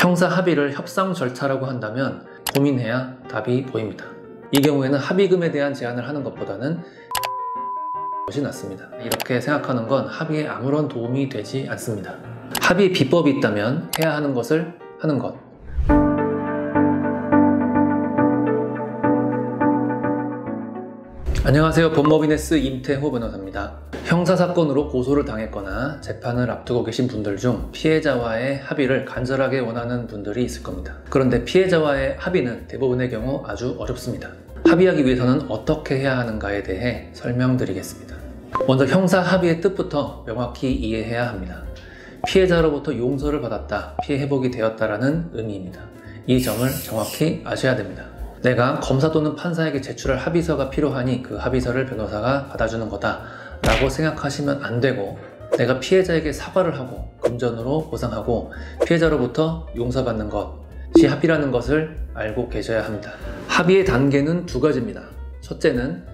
형사 합의를 협상 절차라고 한다면 고민해야 답이 보입니다. 이 경우에는 합의금에 대한 제안을 하는 것보다는 것이 낫습니다. 이렇게 생각하는 건 합의에 아무런 도움이 되지 않습니다. 합의 비법이 있다면 해야 하는 것을 하는 것. 안녕하세요. 법머비네스 임태호 변호사입니다. 형사사건으로 고소를 당했거나 재판을 앞두고 계신 분들 중 피해자와의 합의를 간절하게 원하는 분들이 있을 겁니다. 그런데 피해자와의 합의는 대부분의 경우 아주 어렵습니다. 합의하기 위해서는 어떻게 해야 하는가에 대해 설명드리겠습니다. 먼저 형사 합의의 뜻부터 명확히 이해해야 합니다. 피해자로부터 용서를 받았다, 피해 회복이 되었다라는 의미입니다. 이 점을 정확히 아셔야 됩니다. 내가 검사 또는 판사에게 제출할 합의서가 필요하니 그 합의서를 변호사가 받아주는 거다 라고 생각하시면 안 되고, 내가 피해자에게 사과를 하고 금전으로 보상하고 피해자로부터 용서받는 것이 합의라는 것을 알고 계셔야 합니다. 합의의 단계는 두 가지입니다. 첫째는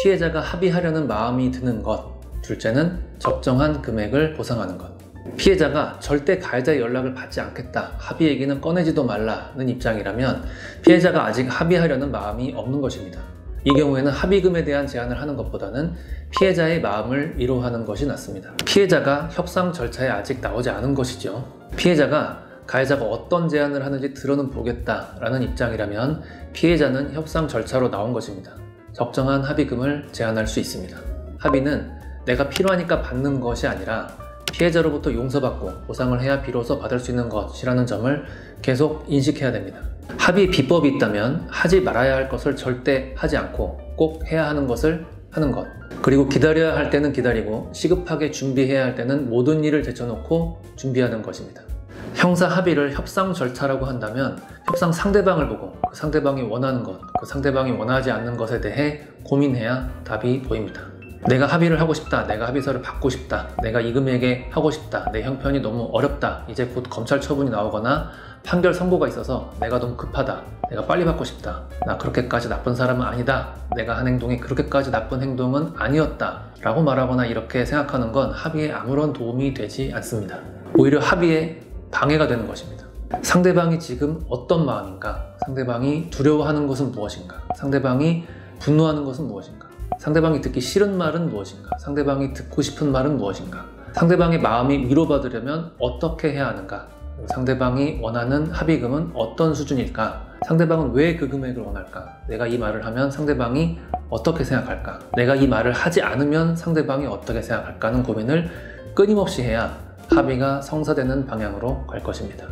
피해자가 합의하려는 마음이 드는 것, 둘째는 적정한 금액을 보상하는 것. 피해자가 절대 가해자의 연락을 받지 않겠다, 합의 얘기는 꺼내지도 말라는 입장이라면 피해자가 아직 합의하려는 마음이 없는 것입니다. 이 경우에는 합의금에 대한 제안을 하는 것보다는 피해자의 마음을 위로하는 것이 낫습니다. 피해자가 협상 절차에 아직 나오지 않은 것이죠. 피해자가 가해자가 어떤 제안을 하는지 들어는 보겠다라는 입장이라면 피해자는 협상 절차로 나온 것입니다. 적정한 합의금을 제안할 수 있습니다. 합의는 내가 필요하니까 받는 것이 아니라 피해자로부터 용서받고 보상을 해야 비로소 받을 수 있는 것이라는 점을 계속 인식해야 됩니다. 합의 비법이 있다면 하지 말아야 할 것을 절대 하지 않고 꼭 해야 하는 것을 하는 것, 그리고 기다려야 할 때는 기다리고 시급하게 준비해야 할 때는 모든 일을 제쳐놓고 준비하는 것입니다. 형사 합의를 협상 절차라고 한다면 협상 상대방을 보고 그 상대방이 원하는 것, 그 상대방이 원하지 않는 것에 대해 고민해야 답이 보입니다. 내가 합의를 하고 싶다, 내가 합의서를 받고 싶다, 내가 이 금액에 하고 싶다, 내 형편이 너무 어렵다, 이제 곧 검찰 처분이 나오거나 판결 선고가 있어서 내가 너무 급하다, 내가 빨리 받고 싶다, 나 그렇게까지 나쁜 사람은 아니다, 내가 한 행동이 그렇게까지 나쁜 행동은 아니었다 라고 말하거나 이렇게 생각하는 건 합의에 아무런 도움이 되지 않습니다. 오히려 합의에 방해가 되는 것입니다. 상대방이 지금 어떤 마음인가, 상대방이 두려워하는 것은 무엇인가, 상대방이 분노하는 것은 무엇인가, 상대방이 듣기 싫은 말은 무엇인가, 상대방이 듣고 싶은 말은 무엇인가, 상대방의 마음이 위로받으려면 어떻게 해야 하는가, 상대방이 원하는 합의금은 어떤 수준일까, 상대방은 왜 그 금액을 원할까, 내가 이 말을 하면 상대방이 어떻게 생각할까, 내가 이 말을 하지 않으면 상대방이 어떻게 생각할까 하는 고민을 끊임없이 해야 합의가 성사되는 방향으로 갈 것입니다.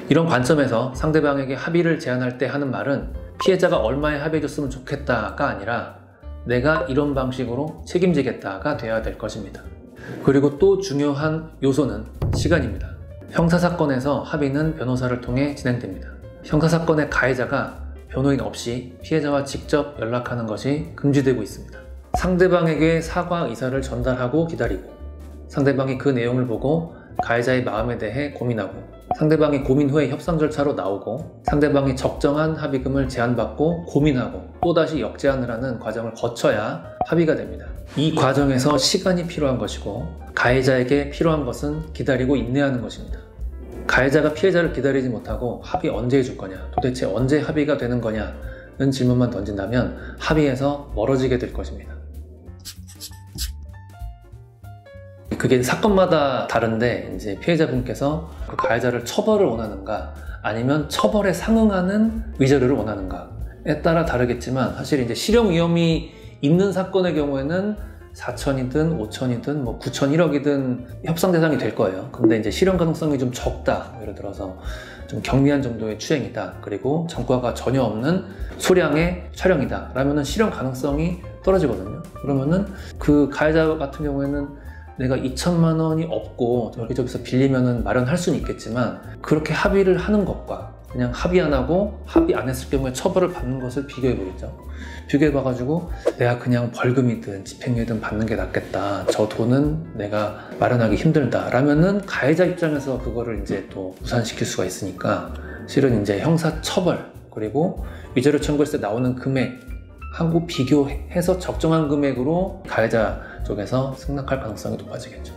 이런 관점에서 상대방에게 합의를 제안할 때 하는 말은 피해자가 얼마에 합의해줬으면 좋겠다가 아니라 내가 이런 방식으로 책임지겠다가 되어야 될 것입니다. 그리고 또 중요한 요소는 시간입니다. 형사사건에서 합의는 변호사를 통해 진행됩니다. 형사사건의 가해자가 변호인 없이 피해자와 직접 연락하는 것이 금지되고 있습니다. 상대방에게 사과 의사를 전달하고 기다리고, 상대방이 그 내용을 보고 가해자의 마음에 대해 고민하고, 상대방이 고민 후에 협상 절차로 나오고, 상대방이 적정한 합의금을 제안받고 고민하고 또다시 역제안을 하는 과정을 거쳐야 합의가 됩니다. 이 과정에서 시간이 필요한 것이고, 가해자에게 필요한 것은 기다리고 인내하는 것입니다. 가해자가 피해자를 기다리지 못하고 합의 언제 해줄 거냐, 도대체 언제 합의가 되는 거냐는 질문만 던진다면 합의에서 멀어지게 될 것입니다. 그게 사건마다 다른데, 이제 피해자분께서 그 가해자를 처벌을 원하는가 아니면 처벌에 상응하는 위자료를 원하는가에 따라 다르겠지만, 사실 이제 실형 위험이 있는 사건의 경우에는 4천이든 5천이든 뭐 9천 1억이든 협상 대상이 될 거예요. 근데 이제 실형 가능성이 좀 적다, 예를 들어서 좀 경미한 정도의 추행이다, 그리고 전과가 전혀 없는 소량의 촬영이다 라면은 실형 가능성이 떨어지거든요. 그러면은 그 가해자 같은 경우에는 내가 2천만 원이 없고 여기저기서 빌리면은 마련할 수는 있겠지만, 그렇게 합의를 하는 것과 그냥 합의 안 하고 합의 안 했을 경우에 처벌을 받는 것을 비교해 보겠죠. 비교해 봐가지고 내가 그냥 벌금이든 집행유예든 받는 게 낫겠다, 저 돈은 내가 마련하기 힘들다 라면은 가해자 입장에서 그거를 이제 또 무산시킬 수가 있으니까, 실은 이제 형사 처벌 그리고 위자료 청구했을 때 나오는 금액 하고 비교해서 적정한 금액으로 가해자 쪽에서 승낙할 가능성이 높아지겠죠.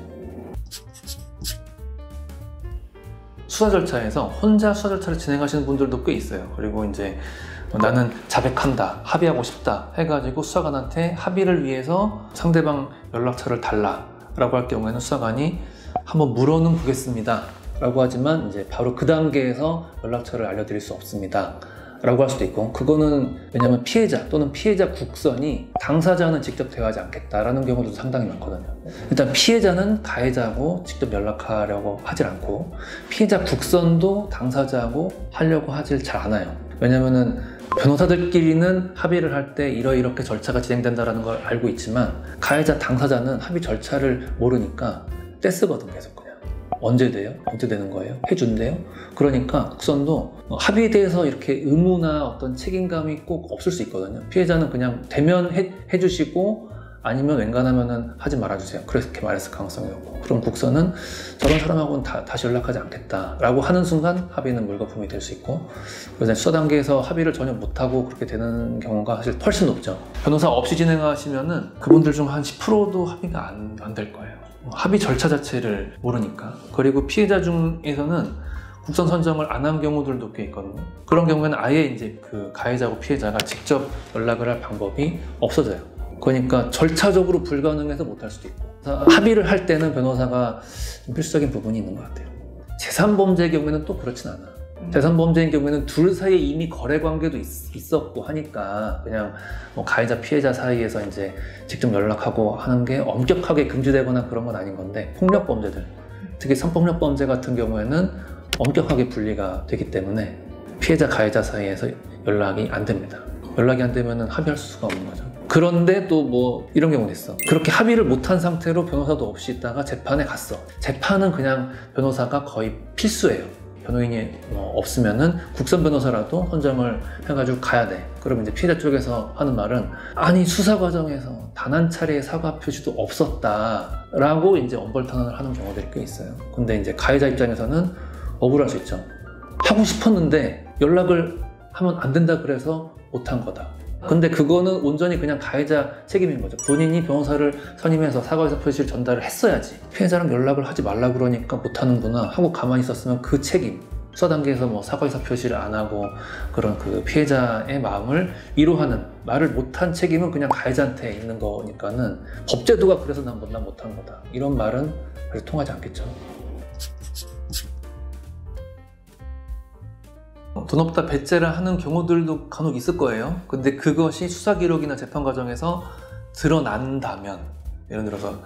수사 절차에서 혼자 수사 절차를 진행하시는 분들도 꽤 있어요. 그리고 이제 나는 자백한다, 합의하고 싶다 해가지고 수사관한테 합의를 위해서 상대방 연락처를 달라 라고 할 경우에는 수사관이 한번 물어는 보겠습니다 라고 하지만 이제 바로 그 단계에서 연락처를 알려드릴 수 없습니다 라고 할 수도 있고, 그거는 왜냐면 피해자 또는 피해자 국선이 당사자는 직접 대화하지 않겠다라는 경우도 상당히 많거든요. 일단 피해자는 가해자하고 직접 연락하려고 하질 않고, 피해자 국선도 당사자하고 하려고 하질 잘 않아요. 왜냐면은 변호사들끼리는 합의를 할 때 이렇게 절차가 진행된다는 걸 알고 있지만, 가해자 당사자는 합의 절차를 모르니까 떼쓰거든. 계속 그냥 언제 돼요? 언제 되는 거예요? 해준대요? 그러니까 국선도 합의에 대해서 이렇게 의무나 어떤 책임감이 꼭 없을 수 있거든요. 피해자는 그냥 되면 해주시고 아니면 웬간하면은 하지 말아주세요, 그렇게 말했을 가능성이 높고, 그럼 국선은 저런 사람하고는 다시 연락하지 않겠다라고 하는 순간 합의는 물거품이 될 수 있고, 그래서 수사 단계에서 합의를 전혀 못하고 그렇게 되는 경우가 사실 훨씬 높죠. 변호사 없이 진행하시면은 그분들 중 한 10%도 합의가 안 될 거예요. 합의 절차 자체를 모르니까. 그리고 피해자 중에서는 국선 선정을 안 한 경우들도 꽤 있거든요. 그런 경우에는 아예 이제 그 가해자고 피해자가 직접 연락을 할 방법이 없어져요. 그러니까 절차적으로 불가능해서 못할 수도 있고, 합의를 할 때는 변호사가 좀 필수적인 부분이 있는 것 같아요. 재산범죄의 경우에는 또 그렇진 않아. 재산범죄인 경우에는 둘 사이에 이미 거래 관계도 있었고 하니까 그냥 뭐 가해자 피해자 사이에서 이제 직접 연락하고 하는 게 엄격하게 금지되거나 그런 건 아닌 건데, 폭력범죄들, 특히 성폭력범죄 같은 경우에는 엄격하게 분리가 되기 때문에 피해자 가해자 사이에서 연락이 안 됩니다. 연락이 안 되면 합의할 수가 없는 거죠. 그런데 또 뭐 이런 경우도 있어. 그렇게 합의를 못한 상태로 변호사도 없이 있다가 재판에 갔어. 재판은 그냥 변호사가 거의 필수예요. 변호인이 없으면은 국선 변호사라도 선정을 해가지고 가야 돼. 그러면 이제 피해자 쪽에서 하는 말은, 아니 수사 과정에서 단 한 차례의 사과 표시도 없었다라고 이제 엄벌탄원을 하는 경우들이 꽤 있어요. 근데 이제 가해자 입장에서는 억울할 수 있죠. 하고 싶었는데 연락을 하면 안 된다 그래서 못한 거다. 근데 그거는 온전히 그냥 가해자 책임인 거죠. 본인이 변호사를 선임해서 사과의사 표시를 전달을 했어야지. 피해자랑 연락을 하지 말라 그러니까 못하는구나 하고 가만히 있었으면 그 책임, 수사 단계에서 뭐 사과의사 표시를 안 하고 그런 그 피해자의 마음을 위로하는 말을 못한 책임은 그냥 가해자한테 있는 거니까는, 법제도가 그래서 난 못한 거다 이런 말은 그래서 통하지 않겠죠. 돈 없다 배째를 하는 경우들도 간혹 있을 거예요. 근데 그것이 수사 기록이나 재판 과정에서 드러난다면, 예를 들어서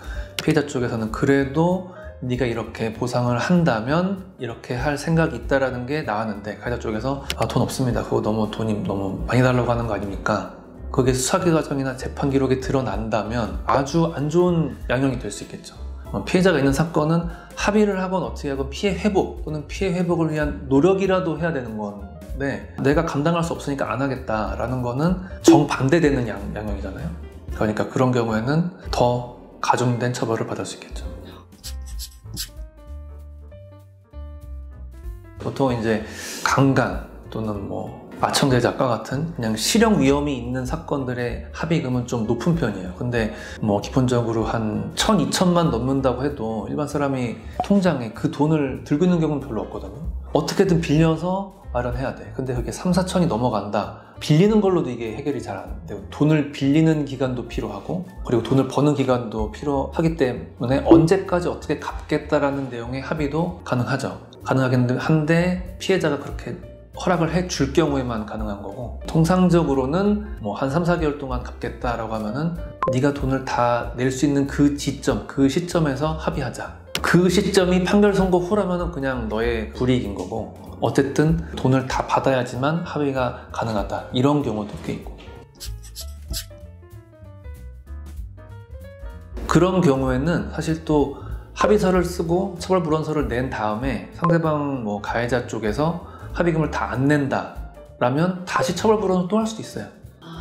피해자 쪽에서는 그래도 네가 이렇게 보상을 한다면 이렇게 할 생각이 있다라는 게 나왔는데, 가해자 쪽에서 돈 없습니다, 그거 돈이 너무 많이 달라고 하는 거 아닙니까? 그게 수사 과정이나 재판 기록에 드러난다면 아주 안 좋은 양형이 될 수 있겠죠. 피해자가 있는 사건은 합의를 하건 어떻게 하건 피해 회복 또는 피해 회복을 위한 노력이라도 해야 되는 건데, 내가 감당할 수 없으니까 안 하겠다라는 거는 정반대되는 양형이잖아요. 그러니까 그런 경우에는 더 가중된 처벌을 받을 수 있겠죠. 보통 이제 강간 또는 뭐 마청대 작가 같은 그냥 실형 위험이 있는 사건들의 합의금은 좀 높은 편이에요. 근데 뭐 기본적으로 한 1,000, 2,000만 넘는다고 해도 일반 사람이 통장에 그 돈을 들고 있는 경우는 별로 없거든요. 어떻게든 빌려서 마련해야 돼. 근데 그게 3, 4천이 넘어간다. 빌리는 걸로도 이게 해결이 잘 안 되고, 돈을 빌리는 기간도 필요하고, 그리고 돈을 버는 기간도 필요하기 때문에 언제까지 어떻게 갚겠다라는 내용의 합의도 가능하죠. 가능하긴 한데 피해자가 그렇게 허락을 해줄 경우에만 가능한 거고, 통상적으로는 뭐 한 3, 4개월 동안 갚겠다라고 하면은 네가 돈을 다 낼 수 있는 그 지점, 그 시점에서 합의하자. 그 시점이 판결 선고 후라면은 그냥 너의 불이익인 거고, 어쨌든 돈을 다 받아야지만 합의가 가능하다, 이런 경우도 꽤 있고. 그런 경우에는 사실 또 합의서를 쓰고 처벌불원서를 낸 다음에 상대방 뭐 가해자 쪽에서 합의금을 다 안 낸다 라면 다시 처벌불원을 또 할 수도 있어요.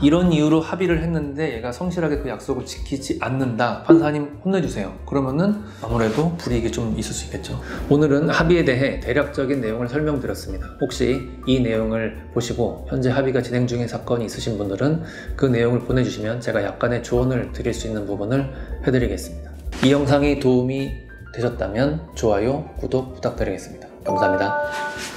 이런 이유로 합의를 했는데 얘가 성실하게 그 약속을 지키지 않는다, 판사님 혼내주세요. 그러면은 아무래도 불이익이 좀 있을 수 있겠죠. 오늘은 합의에 대해 대략적인 내용을 설명드렸습니다. 혹시 이 내용을 보시고 현재 합의가 진행 중인 사건이 있으신 분들은 그 내용을 보내주시면 제가 약간의 조언을 드릴 수 있는 부분을 해드리겠습니다. 이 영상이 도움이 되셨다면 좋아요, 구독 부탁드리겠습니다. 감사합니다.